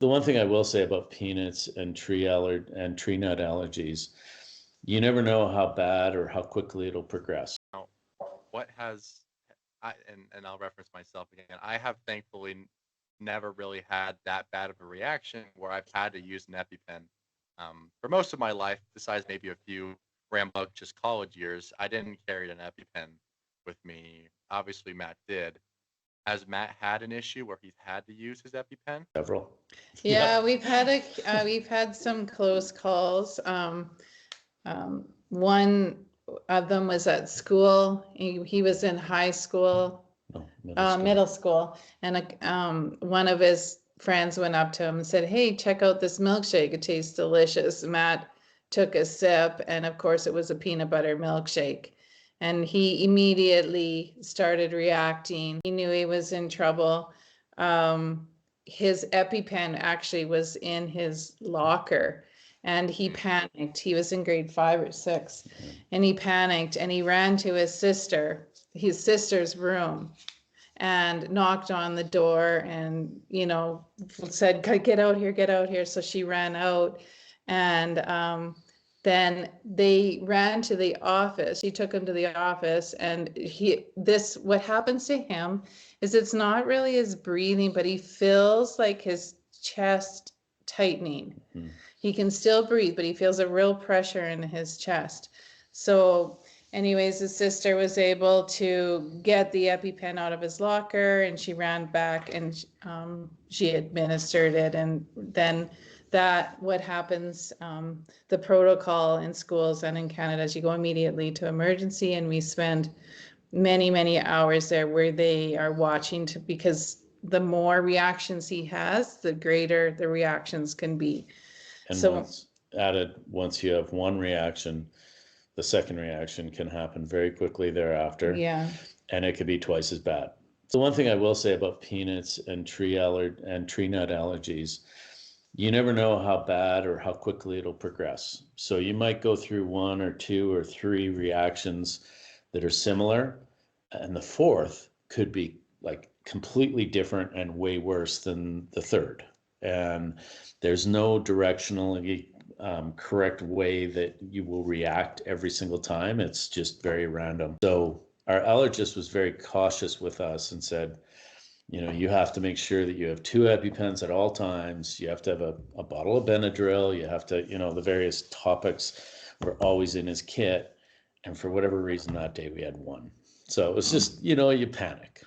The one thing I will say about peanuts and tree nut allergies, you never know how bad or how quickly it'll progress. Now, what has and I'll reference myself again. I have thankfully never really had that bad of a reaction where I've had to use an EpiPen. For most of my life, besides maybe a few rambunctious college years, I didn't carry an EpiPen with me. Obviously, Matt did. Has Matt had an issue where he's had to use his EpiPen? Several. Yeah, we've had some close calls. One of them was at school. He was in high school, No, middle school. middle school, and one of his friends went up to him and said, "Hey, check out this milkshake. It tastes delicious." Matt took a sip, and of course, it was a peanut butter milkshake. And he immediately started reacting. He knew he was in trouble. His EpiPen actually was in his locker, and he panicked. He was in grade 5 or 6, and he panicked, and he ran to his sister's room, and knocked on the door, and said, get out here. So she ran out, and then they ran to the office. She took him to the office, and what happens to him is it's not really his breathing, but he feels like his chest tightening. Mm-hmm. He can still breathe, but he feels a real pressure in his chest. So anyways, his sister was able to get the EpiPen out of his locker, and she ran back, and she administered it. And then what happens, the protocol in schools and in Canada is you go immediately to emergency, and we spend many, many hours there where they are watching because the more reactions he has, the greater the reactions can be. And so once you have one reaction, the second reaction can happen very quickly thereafter. Yeah. And it could be twice as bad. So one thing I will say about peanuts and tree nut allergies, you never know how bad or how quickly it'll progress. So you might go through 1 or 2 or 3 reactions that are similar, and the fourth could be like completely different and way worse than the third. And there's no directionally correct way that you will react every single time. It's just very random. So our allergist was very cautious with us and said, you have to make sure that you have 2 EpiPens at all times. You have to have a bottle of Benadryl. You have to, the various topics were always in his kit. And for whatever reason that day we had 1. So it was just, you panic.